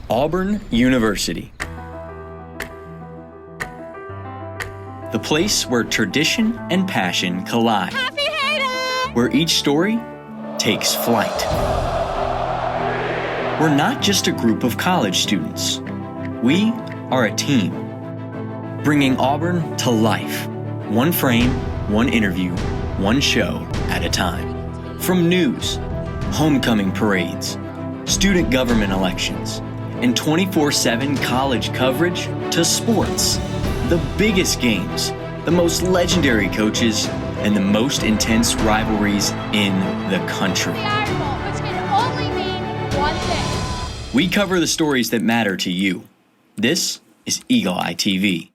Auburn University. The place where tradition and passion collide. Happy Hayden! Where each story takes flight. We're not just a group of college students. We are a team, bringing Auburn to life. One frame, one interview, one show at a time. From news, homecoming parades, student government elections, and 24/7 college coverage to sports. The biggest games, the most legendary coaches, and the most intense rivalries in the country. The Iron Bowl, which can only mean one thing. We cover the stories that matter to you. This is Eagle Eye TV.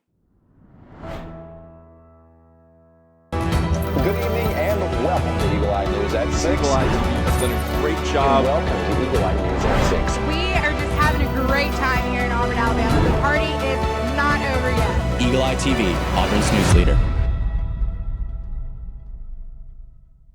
Good evening and welcome to Eagle Eye News at 6. Eagle Eye TV has done a great job. And welcome to Eagle Eye News at 6. We are just having a great time here in Auburn, Alabama. The party is not over yet. Eagle Eye TV, Auburn's news leader.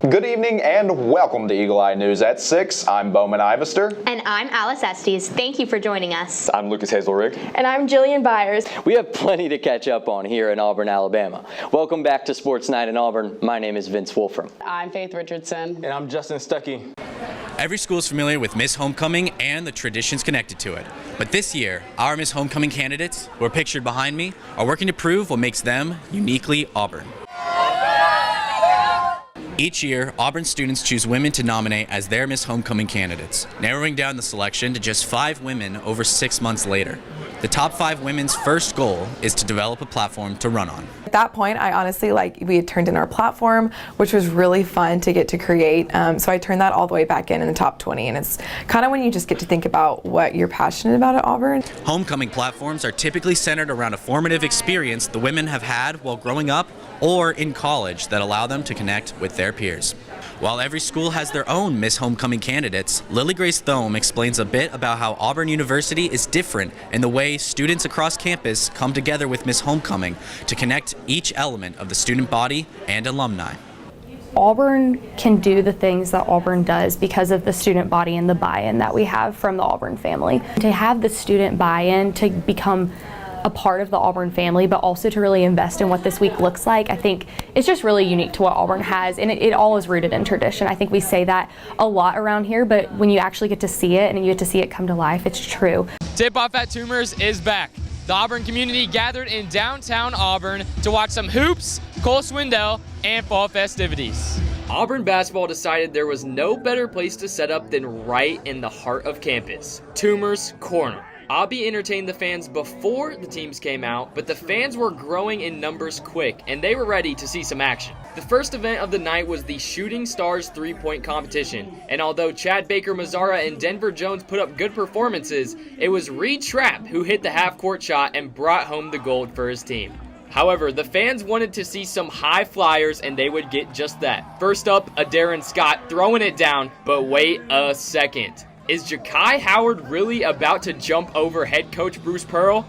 Good evening and welcome to Eagle Eye News at 6. I'm Bowman Ivester. And I'm Alice Estes. Thank you for joining us. I'm Lucas Hazelrig. And I'm Jillian Byers. We have plenty to catch up on here in Auburn, Alabama. Welcome back to Sports Night in Auburn. My name is Vince Wolfram. I'm Faith Richardson. And I'm Justin Stuckey. Every school is familiar with Miss Homecoming and the traditions connected to it. But this year, our Miss Homecoming candidates, who are pictured behind me, are working to prove what makes them uniquely Auburn. Each year, Auburn students choose women to nominate as their Miss Homecoming candidates, narrowing down the selection to just 5 women over 6 months later. The top 5 women's first goal is to develop a platform to run on. At that point, I honestly, we had turned in our platform, which was really fun to get to create. So I turned that all the way back in the top 20. And it's kind of when you just get to think about what you're passionate about at Auburn. Homecoming platforms are typically centered around a formative experience the women have had while growing up or in college that allow them to connect with their peers. While every school has their own Miss Homecoming candidates, Lily Grace Thome explains a bit about how Auburn University is different in the way students across campus come together with Miss Homecoming to connect each element of the student body and alumni. Auburn can do the things that Auburn does because of the student body and the buy-in that we have from the Auburn family. To have the student buy-in to become a part of the Auburn family, but also to really invest in what this week looks like, I think it's just really unique to what Auburn has, and it all is rooted in tradition. I think we say that a lot around here, but when you actually get to see it and you get to see it come to life, it's true. Tip-off at Toomers is back. The Auburn community gathered in downtown Auburn to watch some hoops, Cole Swindell, and fall festivities. Auburn basketball decided there was no better place to set up than right in the heart of campus, Toomers Corner. Obby entertained the fans before the teams came out, but the fans were growing in numbers quick, and they were ready to see some action. The first event of the night was the Shooting Stars three-point competition, and although Chad Baker-Mazara and Denver Jones put up good performances, it was Reed Trapp who hit the half-court shot and brought home the gold for his team. However, the fans wanted to see some high flyers, and they would get just that. First up, a Darren Scott throwing it down, but wait a second. Is Ja'Kai Howard really about to jump over head coach Bruce Pearl?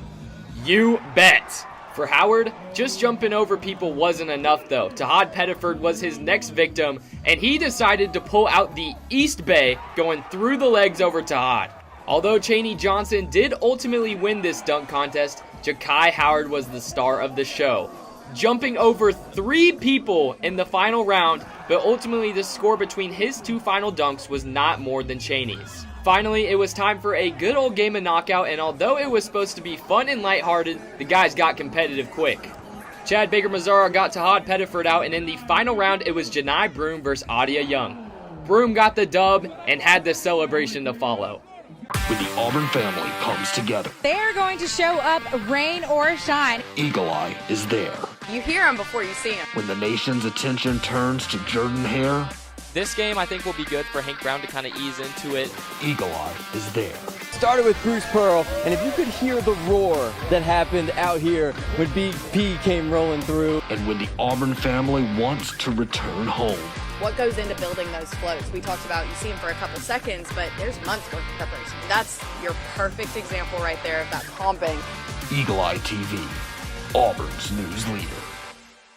You bet. For Howard, just jumping over people wasn't enough though. Tahad Pettiford was his next victim, and he decided to pull out the East Bay, going through the legs over Tahad. Although Chaney Johnson did ultimately win this dunk contest, Ja'Kai Howard was the star of the show, jumping over 3 people in the final round, but ultimately the score between his 2 final dunks was not more than Chaney's. Finally, it was time for a good old game of knockout, and although it was supposed to be fun and lighthearted, the guys got competitive quick. Chad Baker-Mazara got Tahad Pettiford out, and in the final round, it was Janai Broom versus Adia Young. Broom got the dub and had the celebration to follow. When the Auburn family comes together, They're going to show up rain or shine. Eagle Eye is there. You hear them before you see them. When the nation's attention turns to Jordan Hare, This game I think will be good for Hank Brown to kind of ease into it. Eagle Eye is there. Started with Bruce Pearl, and if you could hear the roar that happened out here when Big P came rolling through. And when the Auburn family wants to return home. What goes into building those floats? We talked about you see them for a couple seconds, but there's months worth of preparation. That's your perfect example right there of that pumping. Eagle Eye TV, Auburn's news leader.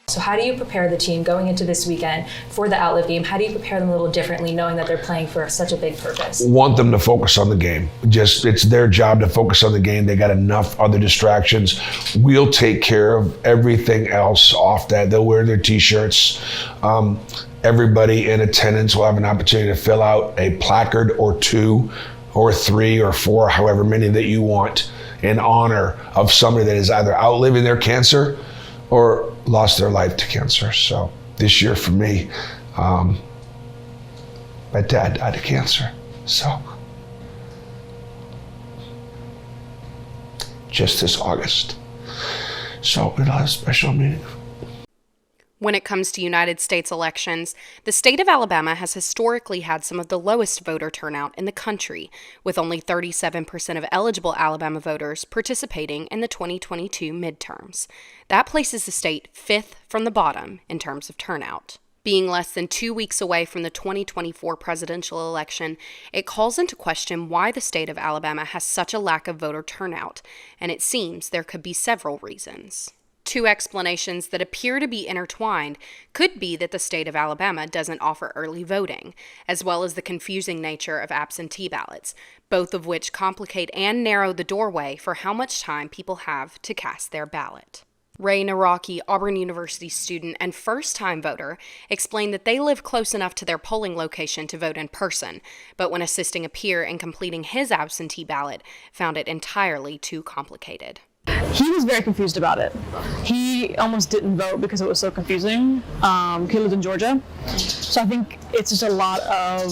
So how do you prepare the team going into this weekend for the Outlive game? How do you prepare them a little differently, knowing that they're playing for such a big purpose? Want them to focus on the game. Just, it's their job to focus on the game. They got enough other distractions. We'll take care of everything else off that. They'll wear their t-shirts. Everybody in attendance will have an opportunity to fill out a placard or 2 or 3 or 4, however many that you want, in honor of somebody that is either outliving their cancer or lost their life to cancer. So this year for me, my dad died of cancer. So just this August. So we'll have a special meeting. When it comes to United States elections, the state of Alabama has historically had some of the lowest voter turnout in the country, with only 37% of eligible Alabama voters participating in the 2022 midterms. That places the state 5th from the bottom in terms of turnout. Being less than 2 weeks away from the 2024 presidential election, it calls into question why the state of Alabama has such a lack of voter turnout, and it seems there could be several reasons. 2 explanations that appear to be intertwined could be that the state of Alabama doesn't offer early voting, as well as the confusing nature of absentee ballots, both of which complicate and narrow the doorway for how much time people have to cast their ballot. Ray Naraki, Auburn University student and first-time voter, explained that they live close enough to their polling location to vote in person, but when assisting a peer in completing his absentee ballot, found it entirely too complicated. He was very confused about it. He almost didn't vote because it was so confusing. He lived in Georgia. So I think it's just a lot of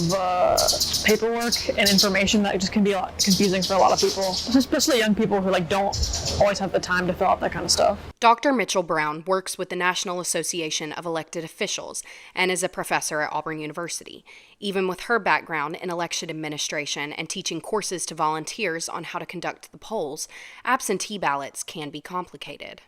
paperwork and information that just can be a lot confusing for a lot of people, especially young people who don't always have the time to fill out that kind of stuff. Dr. Mitchell Brown works with the National Association of Elected Officials and is a professor at Auburn University. Even with her background in election administration and teaching courses to volunteers on how to conduct the polls, absentee ballots can be complicated.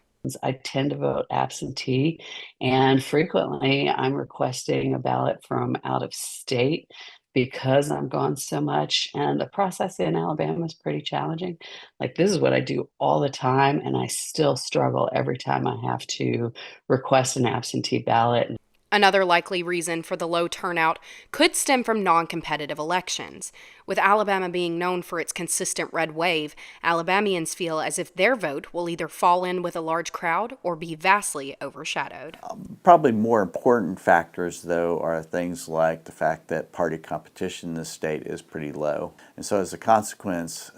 I tend to vote absentee, and frequently I'm requesting a ballot from out of state because I'm gone so much, and the process in Alabama is pretty challenging. Like, this is what I do all the time, and I still struggle every time I have to request an absentee ballot. Another likely reason for the low turnout could stem from non-competitive elections. With Alabama being known for its consistent red wave, Alabamians feel as if their vote will either fall in with a large crowd or be vastly overshadowed. Probably more important factors, though, are things like the fact that party competition in this state is pretty low. And so as a consequence,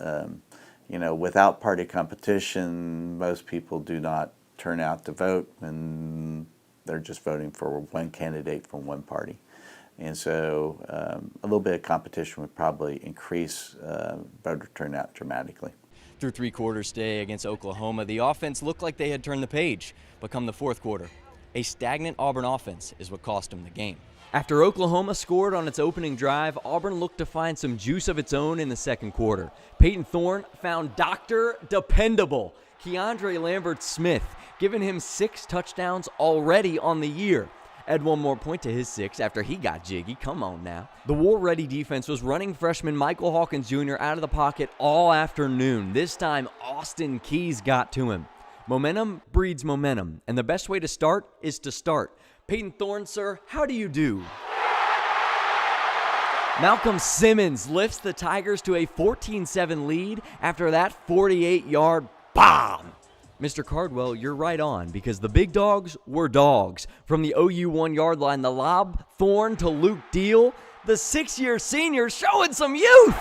without party competition, most people do not turn out to vote, and they're just voting for one candidate from one party. And so a little bit of competition would probably increase voter turnout dramatically. Through 3 quarters today against Oklahoma, the offense looked like they had turned the page, but come the 4th quarter, a stagnant Auburn offense is what cost them the game. After Oklahoma scored on its opening drive, Auburn looked to find some juice of its own in the 2nd quarter. Peyton Thorne found Dr. Dependable, Keandre Lambert-Smith, giving him 6 touchdowns already on the year. Add one more point to his 6 after he got jiggy. Come on now. The war-ready defense was running freshman Michael Hawkins Jr. out of the pocket all afternoon. This time, Austin Keys got to him. Momentum breeds momentum, and the best way to start is to start. Peyton Thorne, sir, how do you do? Malcolm Simmons lifts the Tigers to a 14-7 lead after that 48-yard bomb. Mr. Cardwell, you're right on, because the big dogs were dogs. From the OU 1-yard line, the lob, Thorne to Luke Deal, the 6-year senior showing some youth.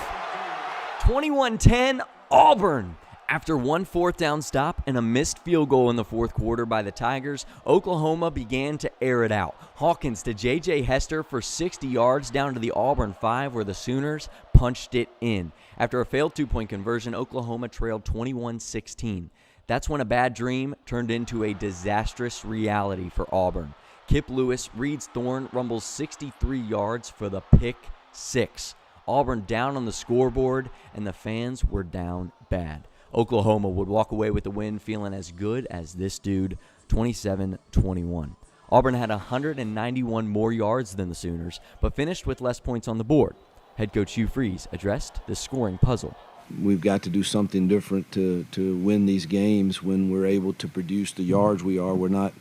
21-10, Auburn. After one 4th down stop and a missed field goal in the 4th quarter by the Tigers, Oklahoma began to air it out. Hawkins to J.J. Hester for 60 yards down to the Auburn 5, where the Sooners punched it in. After a failed 2-point conversion, Oklahoma trailed 21-16. That's when a bad dream turned into a disastrous reality for Auburn. Kip Lewis reads Thorne, rumbles 63 yards for the pick 6. Auburn down on the scoreboard, and the fans were down bad. Oklahoma would walk away with the win feeling as good as this dude, 27-21. Auburn had 191 more yards than the Sooners, but finished with less points on the board. Head coach Hugh Freeze addressed the scoring puzzle. We've got to do something different to win these games when we're able to produce the yards we are. We're not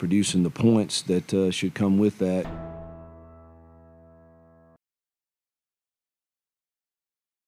producing the points that should come with that.